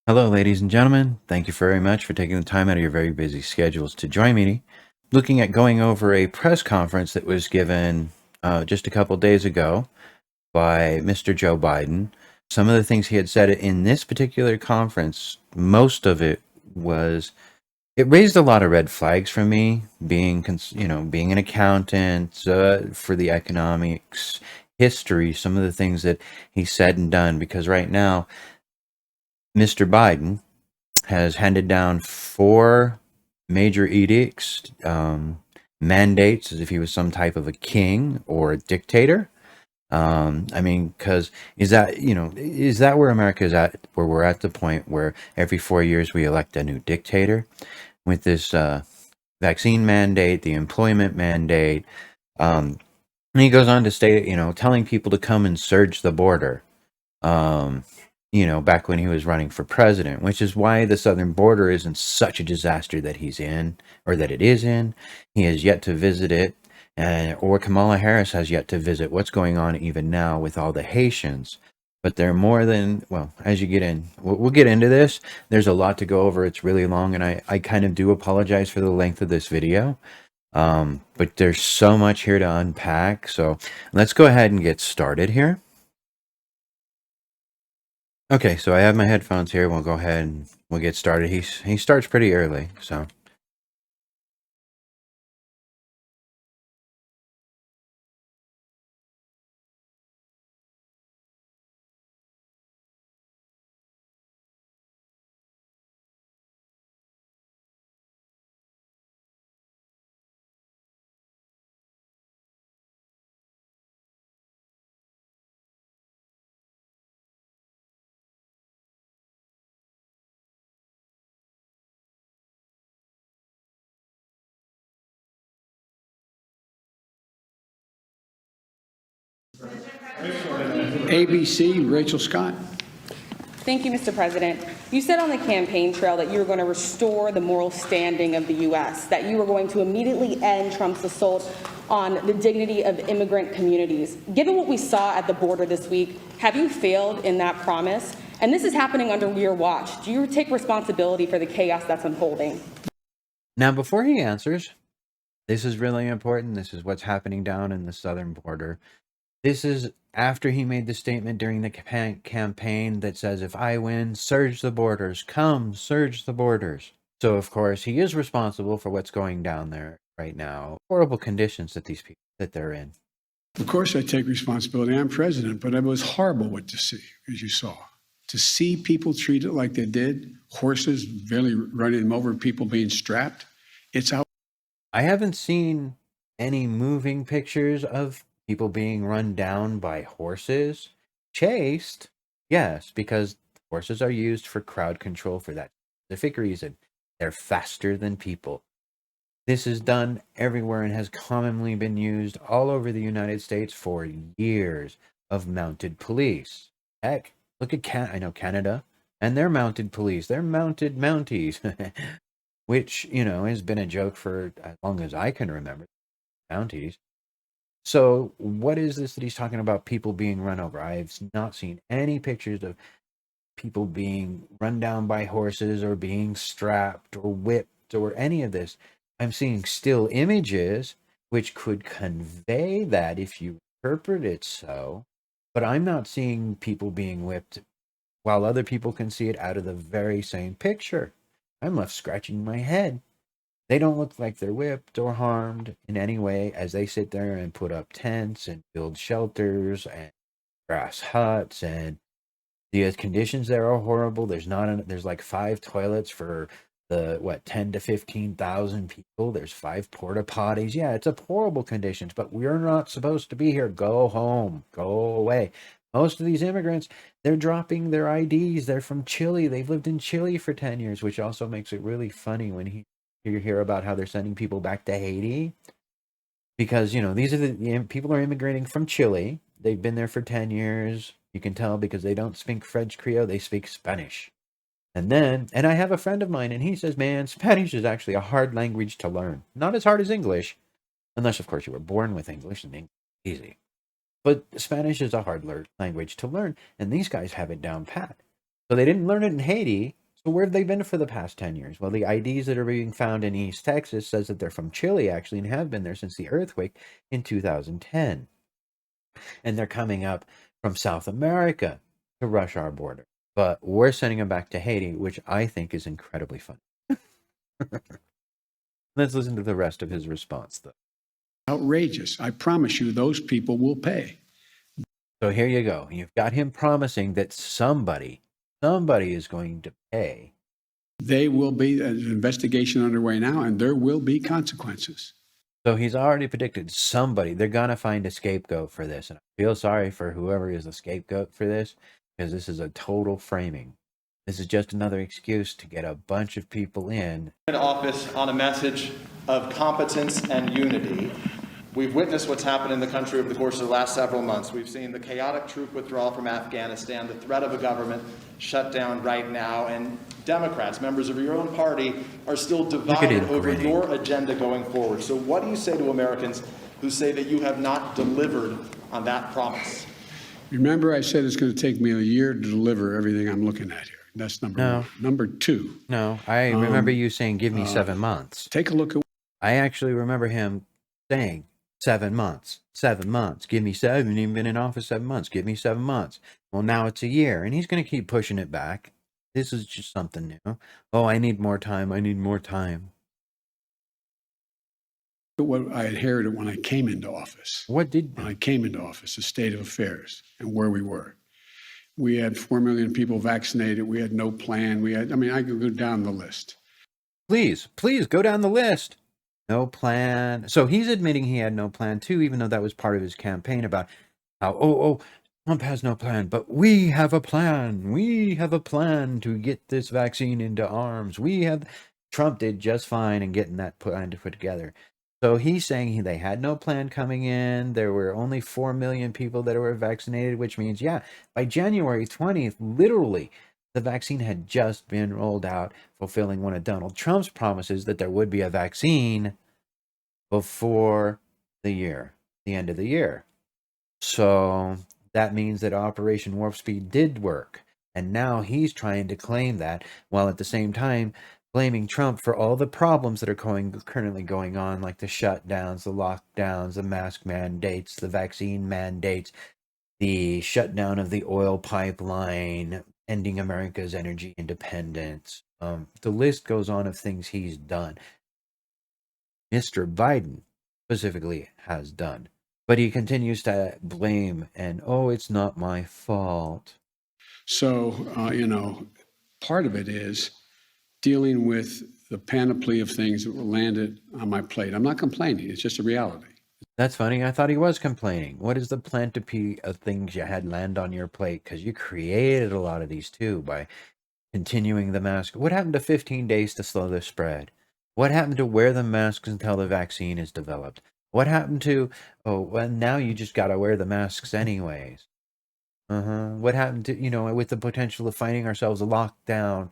Hello, ladies and gentlemen. Thank you very much for taking the time out of your very busy schedules to join me. Looking at going over a press conference that was given just a couple days ago by Mr. Joe Biden. Some of the things he had said in this particular conference, most of it was, it raised a lot of red flags for me, being an accountant for the economics history, some of the things that he said and done, because right now, Mr. Biden has handed down four major edicts, mandates, as if he was some type of a king or a dictator. Because is that where America is at? Where we're at the point where every 4 years we elect a new dictator with this vaccine mandate, the employment mandate. And he goes on to state, telling people to come and surge the border. Um, back when he was running for president, which is why the southern border isn't such a disaster that he's in, or that it is in. He has yet to visit it, or Kamala Harris has yet to visit what's going on even now with all the Haitians. But they're more than, well, as you get in, we'll get into this. There's a lot to go over. It's really long, and I kind of do apologize for the length of this video. But there's so much here to unpack. So let's go ahead and get started here. Okay, so I have my headphones here. We'll go ahead and we'll get started. He starts pretty early, so. ABC, Rachel Scott. Thank you, Mr. President. You said on the campaign trail that you were going to restore the moral standing of the U.S., that you were going to immediately end Trump's assault on the dignity of immigrant communities. Given what we saw at the border this week, have you failed in that promise? And this is happening under your watch. Do you take responsibility for the chaos that's unfolding? Now, before he answers, this is really important. This is what's happening down in the southern border. This is after he made the statement during the campaign that says, if I win, surge the borders, come, surge the borders. So, of course, he is responsible for what's going down there right now. Horrible conditions that these people, that they're in. Of course, I take responsibility. I'm president, but it was horrible what to see, as you saw. To see people treated like they did, horses barely running them over, people being strapped, it's out. I haven't seen any moving pictures of people being run down by horses. Chased, yes, because horses are used for crowd control for that specific reason. They're faster than people. This is done everywhere and has commonly been used all over the United States for years of mounted police. Heck, look at Canada and their mounted police. They're mounted Mounties, which, has been a joke for as long as I can remember. Mounties. So what is this that he's talking about people being run over? I've not seen any pictures of people being run down by horses or being strapped or whipped or any of this. I'm seeing still images which could convey that if you interpret it so, but I'm not seeing people being whipped while other people can see it out of the very same picture. I'm left scratching my head. They don't look like they're whipped or harmed in any way as they sit there and put up tents and build shelters and grass huts, and the conditions there are horrible. There's like 5 toilets for the 10 to 15,000 people. There's 5 porta potties. Yeah, it's a horrible conditions, but we're not supposed to be here. Go home. Go away. Most of these immigrants, they're dropping their IDs. They're from Chile. They've lived in Chile for 10 years, which also makes it really funny when you hear about how they're sending people back to Haiti. Because, these are the people are immigrating from Chile. They've been there for 10 years. You can tell because they don't speak French Creole, they speak Spanish. And I have a friend of mine, and he says, man, Spanish is actually a hard language to learn. Not as hard as English, unless, of course, you were born with English, and English is easy. But Spanish is a hard language to learn, and these guys have it down pat. So they didn't learn it in Haiti. So where have they been for the past 10 years? Well, the IDs that are being found in East Texas says that they're from Chile, actually, and have been there since the earthquake in 2010. And they're coming up from South America to rush our border. But we're sending them back to Haiti, which I think is incredibly fun. Let's listen to the rest of his response, though. Outrageous. I promise you, those people will pay. So here you go. You've got him promising that somebody is going to pay. They will be an investigation underway now, and there will be consequences. So he's already predicted somebody. They're going to find a scapegoat for this. And I feel sorry for whoever is the scapegoat for this, because this is a total framing. This is just another excuse to get a bunch of people in office on a message of competence and unity. We've witnessed what's happened in the country over the course of the last several months. We've seen the chaotic troop withdrawal from Afghanistan, the threat of a government shutdown right now, and Democrats, members of your own party, are still divided over your agenda going forward. So what do you say to Americans who say that you have not delivered on that promise? Remember, I said it's going to take me a year to deliver everything I'm looking at here. That's number one. Number two. No, I remember you saying, give me 7 months. Take a look at. I actually remember him saying, 7 months, 7 months, give me 7, even been in office 7 months, give me 7 months. Well, now it's a year, and he's going to keep pushing it back. This is just something new. Oh, I need more time. I need more time. What I inherited when I came into office. When I came into office, the state of affairs and where we were. We had 4 million people vaccinated. We had no plan. I could go down the list. Please go down the list. No plan. So he's admitting he had no plan too, even though that was part of his campaign about how, Trump has no plan, but we have a plan. We have a plan to get this vaccine into arms. Trump did just fine in getting that plan to put together. So he's saying they had no plan coming in. There were only 4 million people that were vaccinated, which means, by January 20th, literally, the vaccine had just been rolled out, fulfilling one of Donald Trump's promises that there would be a vaccine before the end of the year. So that means that Operation Warp Speed did work. And now he's trying to claim that, while at the same time blaming Trump for all the problems that are currently going on, like the shutdowns, the lockdowns, the mask mandates, the vaccine mandates, the shutdown of the oil pipeline, ending America's energy independence. The list goes on of things he's done. Mr. Biden specifically has done. But he continues to blame and, it's not my fault. So, part of it is dealing with the panoply of things that were landed on my plate. I'm not complaining. It's just a reality. That's funny. I thought he was complaining. What is the plenty of things you had land on your plate? Because you created a lot of these too by continuing the mask. What happened to 15 days to slow the spread? What happened to wear the masks until the vaccine is developed? What happened to, now you just got to wear the masks anyways? What happened to, with the potential of finding ourselves locked down,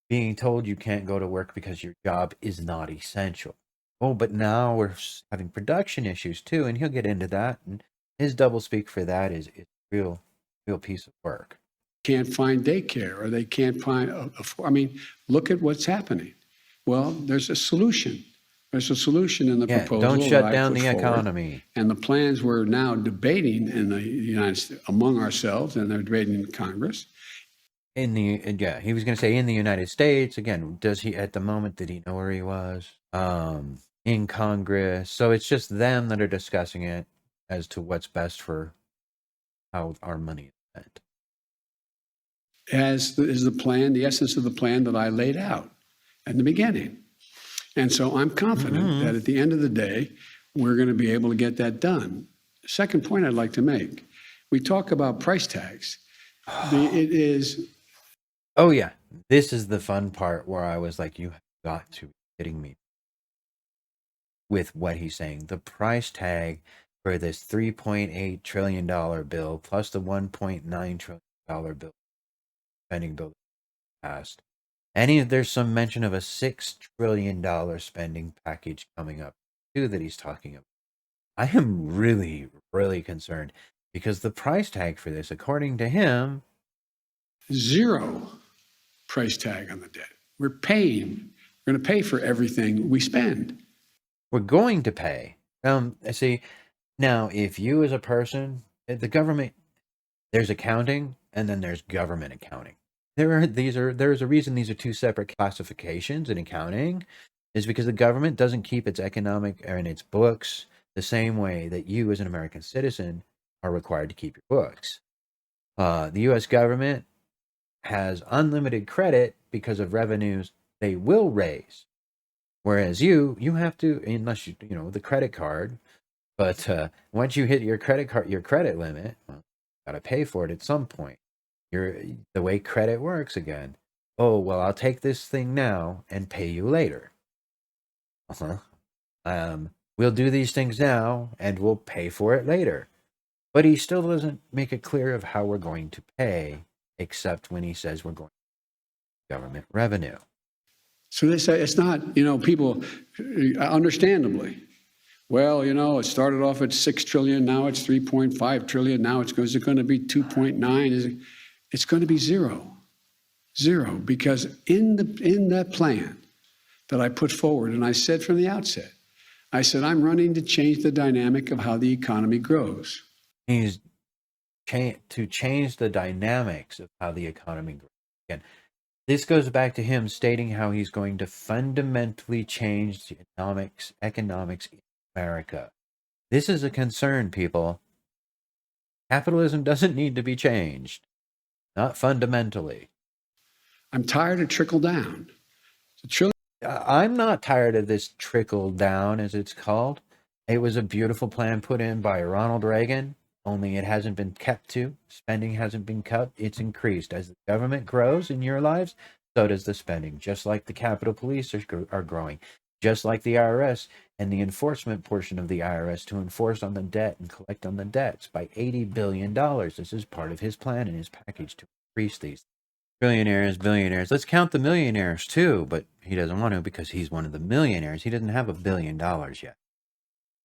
being told you can't go to work because your job is not essential? Oh, but now we're having production issues too, and he'll get into that. And his doublespeak for that is real piece of work. Can't find daycare, or they can't find, look at what's happening. Well, there's a solution. There's a solution in the proposal. Don't shut down the economy. And the plans we're now debating in the United States among ourselves, and they're debating in Congress. He was going to say in the United States. Again, does he, at the moment, did he know where he was? In Congress. So it's just them that are discussing it as to what's best for how our money is spent. As is the plan, the essence of the plan that I laid out at the beginning. And so I'm confident that at the end of the day, we're going to be able to get that done. Second point I'd like to make, we talk about price tags. It is... Oh, yeah. This is the fun part where I was like, you have got to be kidding me with what he's saying. The price tag for this $3.8 trillion bill plus the $1.9 trillion bill, spending bill passed. There's some mention of a $6 trillion spending package coming up too that he's talking about. I am really, really concerned because the price tag for this, according to him, Zero price tag on the debt. We're paying. We're going to pay for everything we spend. We're going to pay. See, now if you as a person, the government, there's accounting and then there's government accounting. There's a reason these are two separate classifications in accounting, is because the government doesn't keep its economic or in its books the same way that you as an American citizen are required to keep your books. The U.S. government has unlimited credit because of revenues they will raise, whereas you have to, unless you know the credit card. But once you hit your credit limit, well, got to pay for it at some point. The way credit works again. Oh well, I'll take this thing now and pay you later. We'll do these things now and we'll pay for it later. But he still doesn't make it clear of how we're going to pay, except when he says we're going to government revenue. So they say it's not, people, understandably, well, it started off at 6 trillion, now it's 3.5 trillion, now is it going to be 2.9? It's going to be zero, because in that plan that I put forward, and I said from the outset, I said, I'm running to change the dynamic of how the economy grows. He's to change the dynamics of how the economy grows. Again, this goes back to him stating how he's going to fundamentally change the economics in America. This is a concern, people. Capitalism doesn't need to be changed. Not fundamentally. I'm tired of trickle down. I'm not tired of this trickle down, as it's called. It was a beautiful plan put in by Ronald Reagan, only it hasn't been kept to. Spending hasn't been cut. It's increased. As the government grows in your lives, so does the spending. Just like the Capitol Police are growing. Just like the IRS and the enforcement portion of the IRS to enforce on the debt and collect on the debts by $80 billion. This is part of his plan and his package to increase these. Billionaires, billionaires. Let's count the millionaires too, but he doesn't want to because he's one of the millionaires. He doesn't have $1 billion yet.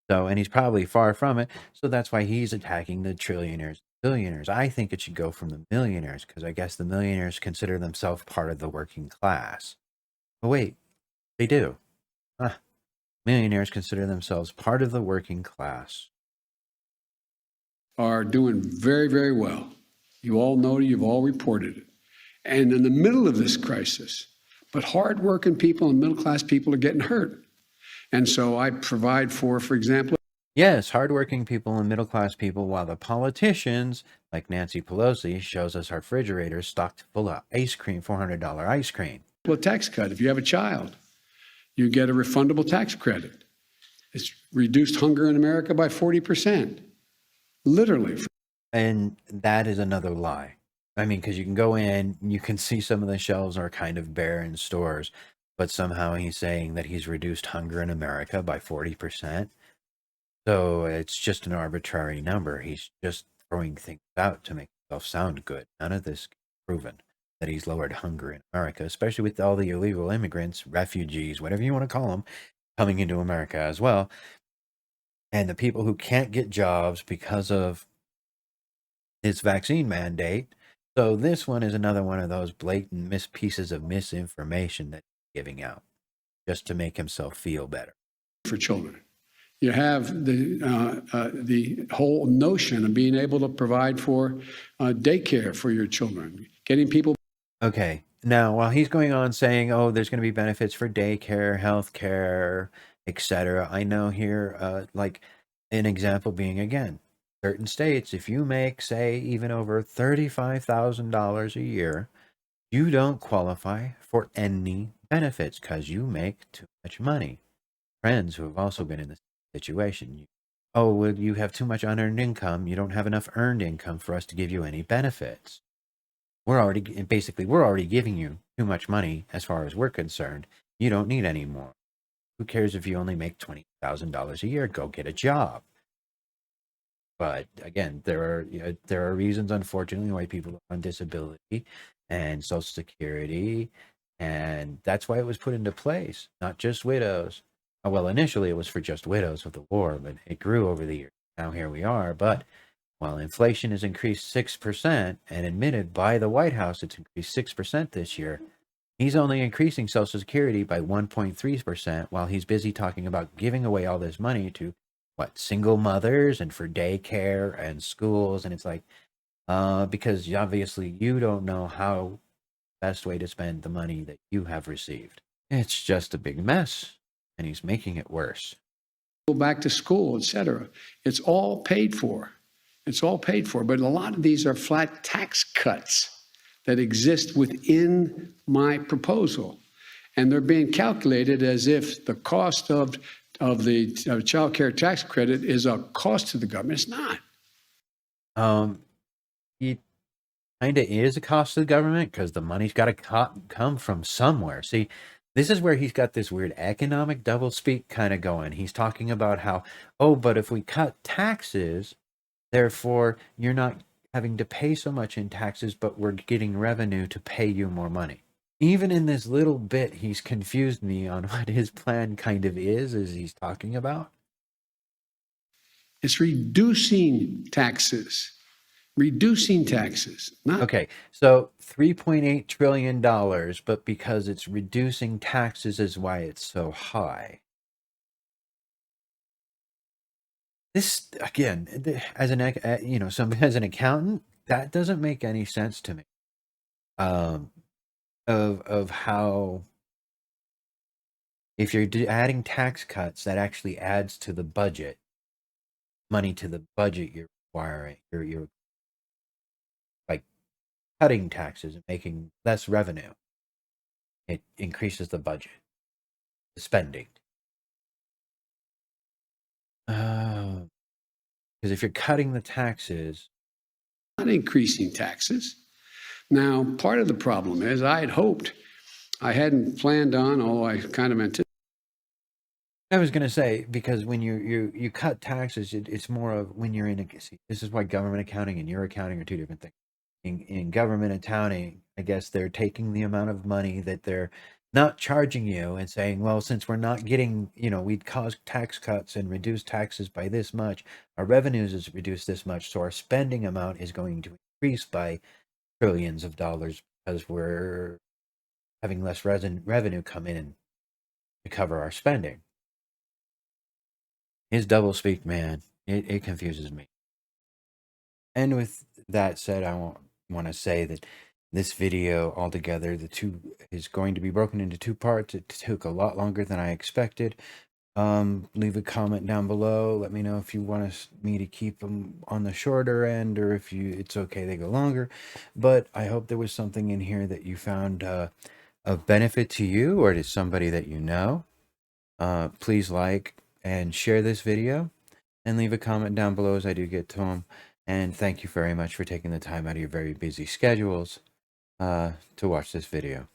So, and he's probably far from it. So that's why he's attacking the trillionaires, billionaires. I think it should go from the millionaires because I guess the millionaires consider themselves part of the working class. Oh, wait, they do. Millionaires consider themselves part of the working class. Are doing very, very well. You all know it, you've all reported it. And in the middle of this crisis, but hardworking people and middle-class people are getting hurt. And so I provide for example... Yes, hardworking people and middle-class people, while the politicians, like Nancy Pelosi, shows us our refrigerators stocked full of ice cream, $400 ice cream. A tax cut. If you have a child, you get a refundable tax credit. It's reduced hunger in America by 40%. Literally. And that is another lie. I mean, because you can go in, you can see some of the shelves are kind of bare in stores, but somehow he's saying that he's reduced hunger in America by 40%. So it's just an arbitrary number. He's just throwing things out to make himself sound good. None of this is proven that he's lowered hunger in America, especially with all the illegal immigrants, refugees, whatever you want to call them, coming into America as well. And the people who can't get jobs because of his vaccine mandate. So this one is another one of those blatant pieces of misinformation that he's giving out just to make himself feel better. For children. You have the whole notion of being able to provide for daycare for your children, getting people. Okay. Now, while he's going on saying, oh, there's going to be benefits for daycare, healthcare, etc., I know here, like an example being, again, certain states, if you make, say, even over $35,000 a year, you don't qualify for any benefits because you make too much money. Friends who have also been in this situation. Oh, well, you have too much unearned income. You don't have enough earned income for us to give you any benefits. We're already giving you too much money as far as we're concerned. You don't need any more. Who cares if you only make $20,000 a year? Go get a job. But again, there are reasons, unfortunately, why people are on disability and Social Security, and that's why it was put into place. Not just widows. Well, initially it was for just widows of the war, but it grew over the years. Now here we are. But While inflation has increased 6% and admitted by the White House it's increased 6% this year, he's only increasing Social Security by 1.3% while he's busy talking about giving away all this money to single mothers and for daycare and schools. And it's like, because obviously you don't know how best way to spend the money that you have received. It's just a big mess, and he's making it worse. Go back to school, etc. It's all paid for. It's all paid for. But a lot of these are flat tax cuts that exist within my proposal. And they're being calculated as if the cost of the child care tax credit is a cost to the government. It's not. It kind of is a cost to the government because the money's got to come from somewhere. See, this is where he's got this weird economic doublespeak kind of going. He's talking about how, oh, but if we cut taxes, therefore you're not having to pay so much in taxes, but we're getting revenue to pay you more money. Even in this little bit, he's confused me on what his plan kind of is, as he's talking about. It's reducing taxes. Reducing taxes. Not Okay, so $3.8 trillion, but because it's reducing taxes is why it's so high. This, again, as an as an accountant, that doesn't make any sense to me. Of how, if you're adding tax cuts, that actually adds to the budget, money to the budget you're requiring. You're like cutting taxes and making less revenue. It increases the budget, the spending. Because if you're cutting the taxes, not increasing taxes. Now, part of the problem is I had hoped, I hadn't planned on, although I kind of anticipated. I was going to say, because when you cut taxes, it's more of when you're in this is why government accounting and your accounting are two different things. In government accounting, I guess they're taking the amount of money that they're not charging you and saying, well, since we're not getting, we'd cause tax cuts and reduce taxes by this much, our revenues is reduced this much, so our spending amount is going to increase by trillions of dollars because we're having less revenue come in to cover our spending. His doublespeak, man, it confuses me. And with that said, I want to say that this video altogether, the two is going to be broken into two parts. It took a lot longer than I expected. Leave a comment down below. Let me know if you want me to keep them on the shorter end or if it's okay they go longer. But I hope there was something in here that you found of benefit to you or to somebody that you know. Please like and share this video and leave a comment down below as I do get to them. And thank you very much for taking the time out of your very busy schedules to watch this video.